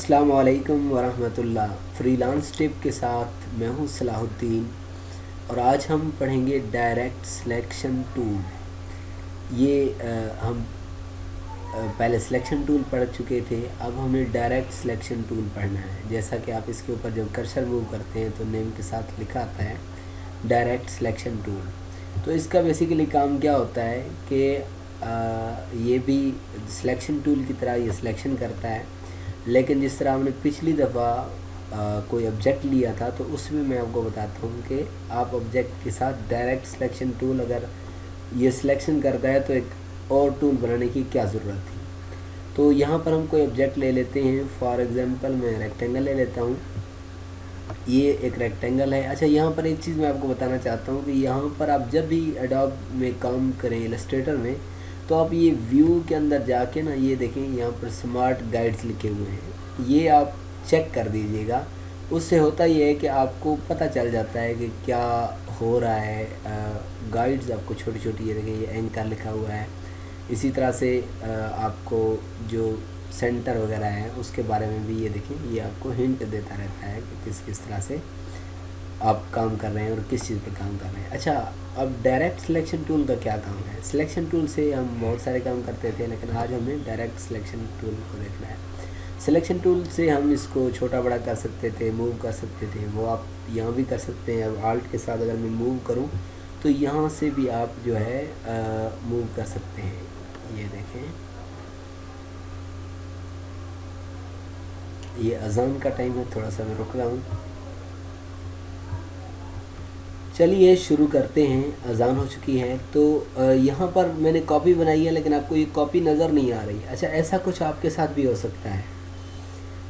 अस्सलाम वालेकुम वरहमतुल्लाह। Freelance tip के साथ मैं हूं सलाहुद्दीन और आज हम पढ़ेंगे डायरेक्ट सिलेक्शन टूल। ये हम पहले सिलेक्शन टूल पढ़ चुके थे, अब हमें डायरेक्ट सिलेक्शन टूल पढ़ना है। जैसा कि आप इसके ऊपर जब कर्सर मूव करते हैं तो नेम के साथ लिखा आता है डायरेक्ट सिलेक्शन टूल। तो इसका बेसिकली काम क्या होता है कि ये भी सिलेक्शन टूल की तरह ये सिलेक्शन करता है, लेकिन जिस तरह हमने पिछली दफ़ा कोई ऑब्जेक्ट लिया था तो उसमें मैं आपको बताता हूँ कि आप ऑब्जेक्ट के साथ डायरेक्ट सिलेक्शन टूल अगर ये सिलेक्शन करता है तो एक और टूल बनाने की क्या ज़रूरत थी। तो यहाँ पर हम कोई ऑब्जेक्ट ले लेते हैं। फॉर एग्ज़ाम्पल मैं रेक्टेंगल ले लेता हूँ। ये एक रेक्टेंगल है। अच्छा, यहाँ पर एक चीज़ मैं आपको बताना चाहता हूँ कि यहाँ पर आप जब भी एडोब में काम करें, इलस्ट्रेटर में, तो आप ये व्यू के अंदर जाके ना ये देखें यहाँ पर स्मार्ट गाइड्स लिखे हुए हैं, ये आप चेक कर दीजिएगा। उससे होता ये है कि आपको पता चल जाता है कि क्या हो रहा है। गाइड्स आपको छोटी छोटी, ये देखें ये एंकर लिखा हुआ है। इसी तरह से आपको जो सेंटर वगैरह है उसके बारे में भी ये देखें, ये आपको हिंट देता रहता है कि किस किस तरह से आप काम कर रहे हैं और किस चीज़ पर काम कर रहे हैं। अच्छा, अब डायरेक्ट सिलेक्शन टूल का क्या काम है। सिलेक्शन टूल से हम बहुत सारे काम करते थे, लेकिन आज हमें डायरेक्ट सिलेक्शन टूल को देखना है। सिलेक्शन टूल से हम इसको छोटा बड़ा कर सकते थे, मूव कर सकते थे, वो आप यहाँ भी कर सकते हैं। अब आल्ट के साथ अगर मैं मूव करूँ तो यहाँ से भी आप जो है मूव कर सकते हैं। ये देखें, ये अजान का टाइम है, थोड़ा सा मैं रुक रहा हूँ। चलिए शुरू करते हैं। अजान हो चुकी है। तो यहाँ पर मैंने कॉपी बनाई है, लेकिन आपको ये कॉपी नज़र नहीं आ रही। अच्छा, ऐसा कुछ आपके साथ भी हो सकता है,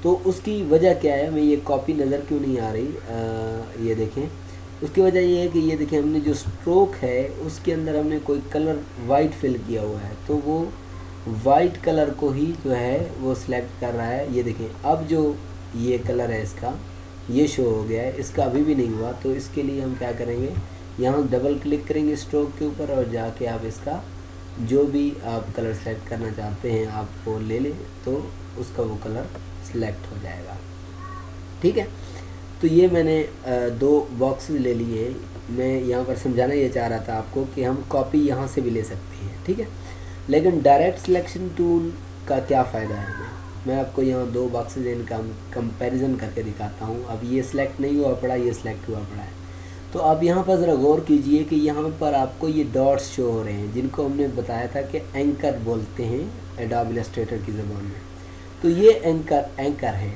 तो उसकी वजह क्या है, मैं ये कॉपी नज़र क्यों नहीं आ रही। ये देखें, उसकी वजह ये है कि ये देखें हमने जो स्ट्रोक है उसके अंदर हमने कोई कलर वाइट फिल किया हुआ है, तो वो वाइट कलर को ही जो है वो सिलेक्ट कर रहा है। ये देखें, अब जो ये कलर है इसका ये शो हो गया है, इसका अभी भी नहीं हुआ। तो इसके लिए हम क्या करेंगे, यहाँ डबल क्लिक करेंगे स्ट्रोक के ऊपर और जाके आप इसका जो भी आप कलर सेलेक्ट करना चाहते हैं आप वो ले लें, तो उसका वो कलर सिलेक्ट हो जाएगा। ठीक है, तो ये मैंने दो बॉक्सेस ले लिए हैं। मैं यहाँ पर समझाना ये चाह रहा था आपको कि हम कॉपी यहाँ से भी ले सकते हैं, ठीक है। लेकिन डायरेक्ट सिलेक्शन टूल का क्या फ़ायदा है, मैं आपको यहाँ दो बॉक्सेज इनका कंपैरिजन करके दिखाता हूँ। अब ये सिलेक्ट नहीं हुआ पड़ा, ये सिलेक्ट हुआ पड़ा है। तो आप यहाँ पर ज़रा गौर कीजिए कि यहाँ पर आपको ये डॉट्स शो हो रहे हैं, जिनको हमने बताया था कि एंकर बोलते हैं एडोब इलस्ट्रेटर की ज़बान में। तो ये एंकर है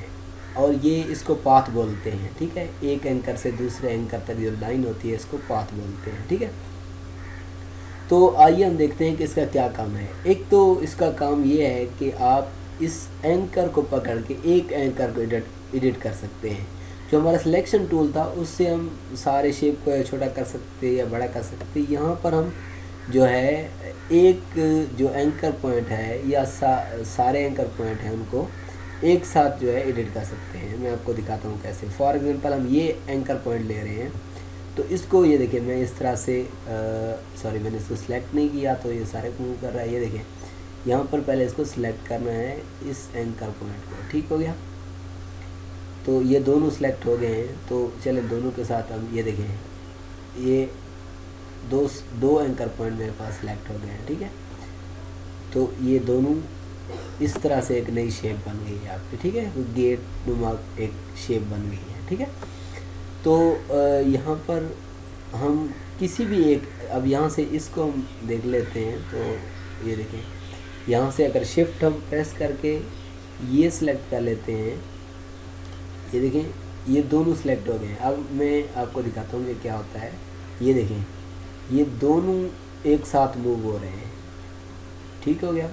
और ये इसको पाथ बोलते हैं, ठीक है। एक एंकर से दूसरे एंकर तक जो लाइन होती है इसको पाथ बोलते हैं, ठीक है। तो आइए हम देखते हैं कि इसका क्या काम है। एक तो इसका काम ये है कि आप इस एंकर को पकड़ के एक एंकर को एडिट कर सकते हैं। जो हमारा सिलेक्शन टूल था उससे हम सारे शेप को छोटा कर सकते या बड़ा कर सकते। यहाँ पर हम जो है एक जो एंकर पॉइंट है या सारे एंकर पॉइंट हैं उनको एक साथ जो है एडिट कर सकते हैं। मैं आपको दिखाता हूँ कैसे। फॉर एग्जांपल हम ये एंकर पॉइंट ले रहे हैं, तो इसको ये देखिए मैं इस तरह से सॉरी मैंने इसको सिलेक्ट नहीं किया तो ये सारे मूव कर रहा है। ये देखें, यहाँ पर पहले इसको सिलेक्ट करना है इस एंकर पॉइंट को, ठीक हो गया। तो ये दोनों सिलेक्ट हो गए हैं। तो चले दोनों के साथ हम ये देखें, ये दो एंकर पॉइंट मेरे पास सिलेक्ट हो गए हैं, ठीक है। तो ये दोनों इस तरह से एक नई शेप बन गई है आपकी, ठीक है। गेट नुमा एक शेप बन गई है, ठीक है। तो यहाँ पर हम किसी भी एक, अब यहाँ से इसको हम देख लेते हैं। तो ये देखें, यहाँ से अगर शिफ्ट हम प्रेस करके ये सिलेक्ट कर लेते हैं, ये देखें ये दोनों सिलेक्ट हो गए हैं। अब मैं आपको दिखाता हूँ कि क्या होता है। ये देखें, ये दोनों एक साथ मूव हो रहे हैं, ठीक हो गया।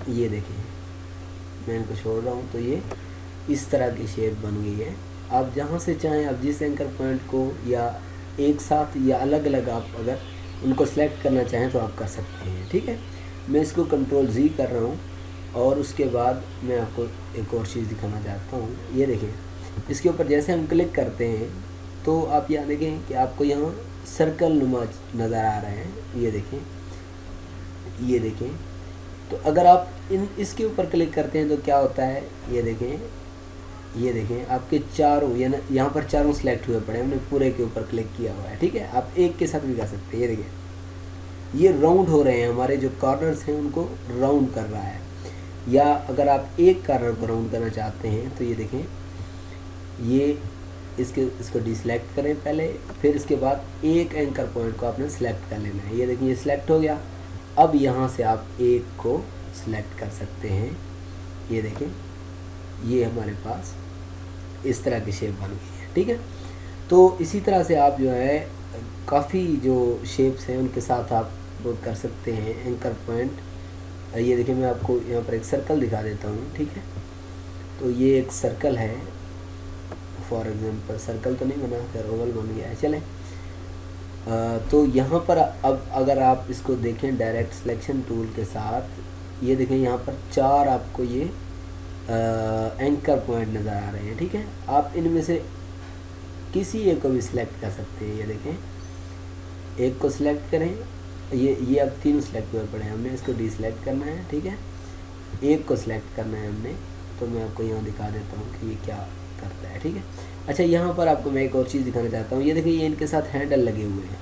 ये देखें, मैं इनको छोड़ रहा हूँ तो ये इस तरह की शेप बन गई है। आप जहाँ से चाहें, आप जिस एंकर पॉइंट को या एक साथ या अलग अलग आप अगर उनको सेलेक्ट करना चाहें तो आप कर सकते हैं, ठीक है। मैं इसको कंट्रोल Z कर रहा हूँ और उसके बाद मैं आपको एक और चीज़ दिखाना चाहता हूँ। ये देखें, इसके ऊपर जैसे हम क्लिक करते हैं तो आप यहाँ देखें कि आपको यहाँ सर्कल नुमा नज़र आ रहे हैं। ये देखें, ये देखें। तो अगर आप इसके ऊपर क्लिक करते हैं तो क्या होता है, ये देखें ये देखें आपके चारों यहाँ पर चारों सेलेक्ट हुए पड़े, हमने पूरे के ऊपर क्लिक किया हुआ है, ठीक है। आप एक के साथ भी कर सकते हैं। ये देखिए ये राउंड हो रहे हैं, हमारे जो कॉर्नर्स हैं उनको राउंड कर रहा है। या अगर आप एक कॉर्नर को राउंड करना चाहते हैं तो ये देखें, ये इसको डिसलेक्ट करें पहले, फिर इसके बाद एक एंकर पॉइंट को आपने सेलेक्ट कर लेना है। ये देखिए ये सिलेक्ट हो गया। अब यहाँ से आप एक को सिलेक्ट कर सकते हैं। ये देखें ये हमारे पास इस तरह की शेप बन गई है, ठीक है। तो इसी तरह से आप जो है काफ़ी जो शेप्स हैं उनके साथ आप वो कर सकते हैं एंकर पॉइंट। ये देखिए मैं आपको यहाँ पर एक सर्कल दिखा देता हूँ, ठीक है। तो ये एक सर्कल है, फॉर एग्जांपल सर्कल तो नहीं बना, खैर ओवल बन गया है, चलें। तो यहाँ पर अब अगर आप इसको देखें डायरेक्ट सिलेक्शन टूल के साथ, ये देखें यहाँ पर 4 आपको ये एंकर पॉइंट नज़र आ रहे हैं, ठीक है। आप इनमें से किसी एक को भी सिलेक्ट कर सकते हैं। ये देखें एक को सिलेक्ट करें, ये अब तीनों सिलेक्ट हुए पड़े हैं, हमने इसको डिसलेक्ट करना है, ठीक है। एक को सिलेक्ट करना है हमने, तो मैं आपको यहाँ दिखा देता हूँ कि ये क्या करता है, ठीक है। अच्छा यहाँ पर आपको मैं एक और चीज़ दिखाना चाहता हूँ। ये देखिए ये इनके साथ हैंडल लगे हुए हैं,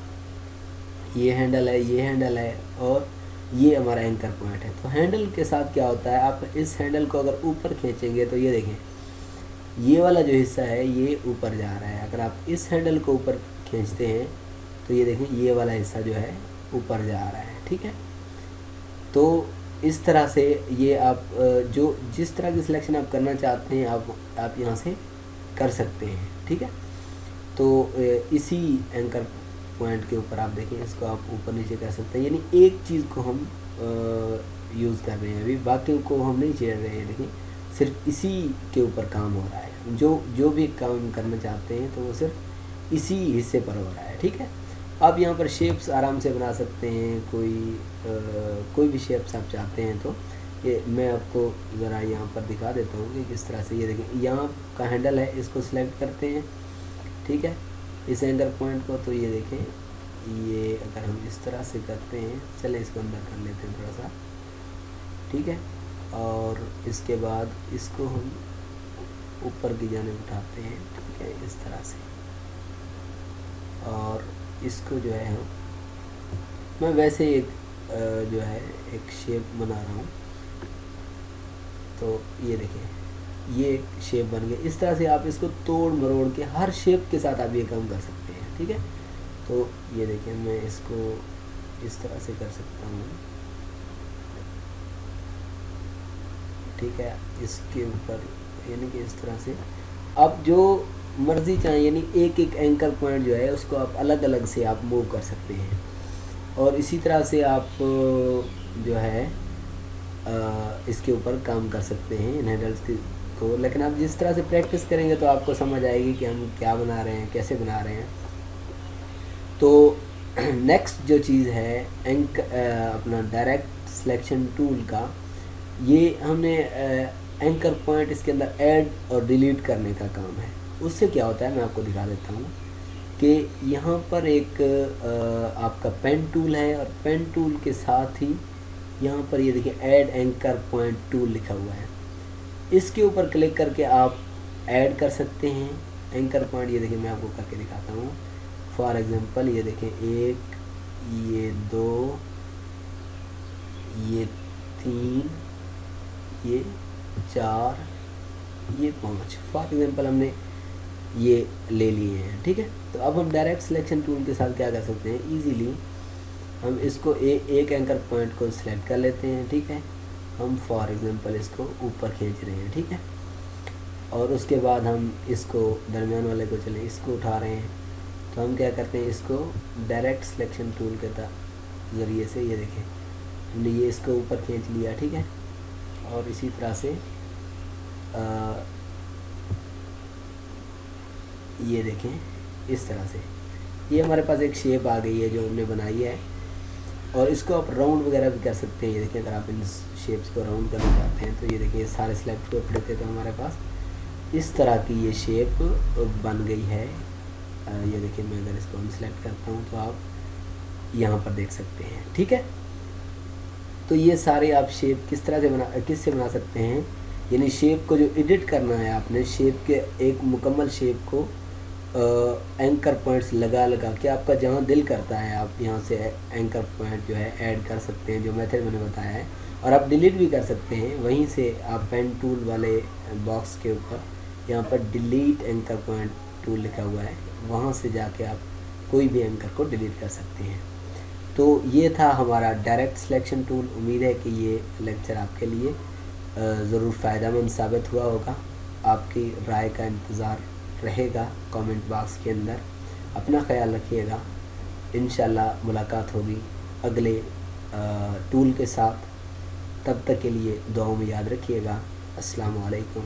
ये हैंडल है, ये हैंडल है और ये हमारा एंकर पॉइंट है। तो हैंडल के साथ क्या होता है, आप इस हैंडल को अगर ऊपर खींचेंगे तो ये देखें ये वाला जो हिस्सा है ये ऊपर जा रहा है। अगर आप इस हैंडल को ऊपर खींचते हैं तो ये देखें ये वाला हिस्सा जो है ऊपर जा रहा है, ठीक है। तो इस तरह से ये आप जो जिस तरह की सिलेक्शन आप करना चाहते हैं आप यहाँ से कर सकते हैं, ठीक है। तो इसी एंकर पॉइंट के ऊपर आप देखें, इसको आप ऊपर नीचे कर सकते हैं, यानी एक चीज़ को हम यूज़ कर रहे हैं, अभी बाकी को हम नहीं छेड़ रहे हैं। देखिए सिर्फ इसी के ऊपर काम हो रहा है, जो भी काम करना चाहते हैं तो वो सिर्फ इसी हिस्से पर हो रहा है, ठीक है। आप यहाँ पर शेप्स आराम से बना सकते हैं, कोई भी शेप्स आप चाहते हैं तो ये मैं आपको ज़रा यहाँ पर दिखा देता हूँ कि किस तरह से। ये देखें यहाँ का हैंडल है, इसको सिलेक्ट करते हैं, ठीक है, इस एंकर पॉइंट को। तो ये देखें ये अगर हम इस तरह से करते हैं, चलें इसको अंदर कर लेते हैं थोड़ा सा, ठीक है। और इसके बाद इसको हम ऊपर की जानिब उठाते हैं, ठीक है, इस तरह से। और इसको जो है मैं वैसे एक जो है एक शेप बना रहा हूँ। तो ये देखें ये एक शेप बन गया। इस तरह से आप इसको तोड़ मरोड़ के हर शेप के साथ आप ये काम कर सकते हैं, ठीक है। तो ये देखें मैं इसको इस तरह से कर सकता हूँ, ठीक है। इसके ऊपर यानी कि इस तरह से आप जो मर्ज़ी चाहें, यानी एक एक एंकर पॉइंट जो है उसको आप अलग अलग से आप मूव कर सकते हैं। और इसी तरह से आप जो है इसके ऊपर काम कर सकते हैं इन हैंडल्स को। लेकिन आप जिस तरह से प्रैक्टिस करेंगे तो आपको समझ आएगी कि हम क्या बना रहे हैं, कैसे बना रहे हैं। तो नेक्स्ट जो चीज़ है अपना डायरेक्ट सिलेक्शन टूल का, ये हमने एंकर पॉइंट इसके अंदर ऐड और डिलीट करने का काम है। उससे क्या होता है मैं आपको दिखा देता हूँ कि यहाँ पर एक आपका पेन टूल है, और पेन टूल के साथ ही यहाँ पर ये देखिए ऐड एंकर पॉइंट टूल लिखा हुआ है। इसके ऊपर क्लिक करके आप ऐड कर सकते हैं एंकर पॉइंट। ये देखिए मैं आपको करके दिखाता हूँ। फॉर एग्जांपल ये देखें 1, ये 2, ये 3, ये 4, ये 5, फॉर एग्जांपल हमने ये ले लिए हैं, ठीक है। तो अब हम डायरेक्ट सिलेक्शन टूल के साथ क्या कर सकते हैं, इजीली हम इसको एक एंकर पॉइंट को सिलेक्ट कर लेते हैं, ठीक है। हम फॉर एग्जांपल इसको ऊपर खींच रहे हैं, ठीक है। और उसके बाद हम इसको दरमियान वाले को चलें इसको उठा रहे हैं, तो हम क्या करते हैं इसको डायरेक्ट सिलेक्शन टूल के ज़रिए से ये देखें हमने ये इसको ऊपर खींच लिया, ठीक है। और इसी तरह से ये देखें इस तरह से ये हमारे पास एक शेप आ गई है जो हमने बनाई है। और इसको आप राउंड वगैरह भी कर सकते हैं। ये देखिए अगर आप इन शेप्स को राउंड करना चाहते हैं तो ये देखिए ये सारे सिलेक्ट हुए पड़े थे, तो हमारे पास इस तरह की ये शेप बन गई है। ये देखिए मैं अगर इसको अनसेलेक्ट करता हूँ तो आप यहाँ पर देख सकते हैं, ठीक है। तो ये सारे आप शेप किससे बना सकते हैं, यानी शेप को जो एडिट करना है आपने, शेप के एक मुकम्मल शेप को एंकर पॉइंट्स लगा लगा के आपका जहाँ दिल करता है आप यहाँ से एंकर पॉइंट जो है ऐड कर सकते हैं, जो मेथड मैंने बताया है। और आप डिलीट भी कर सकते हैं, वहीं से आप पेन टूल वाले बॉक्स के ऊपर यहाँ पर डिलीट एंकर पॉइंट टूल लिखा हुआ है, वहाँ से जाके आप कोई भी एंकर को डिलीट कर सकते हैं। तो ये था हमारा डायरेक्ट सिलेक्शन टूल। उम्मीद है कि ये लेक्चर आपके लिए ज़रूर फ़ायदेमंद साबित हुआ होगा। आपकी राय का इंतज़ार रहेगा कमेंट बॉक्स के अंदर। अपना ख्याल रखिएगा, इंशाल्लाह मुलाकात होगी अगले टूल के साथ। तब तक के लिए दुआओं में याद रखिएगा। अस्सलामु अलैकुम।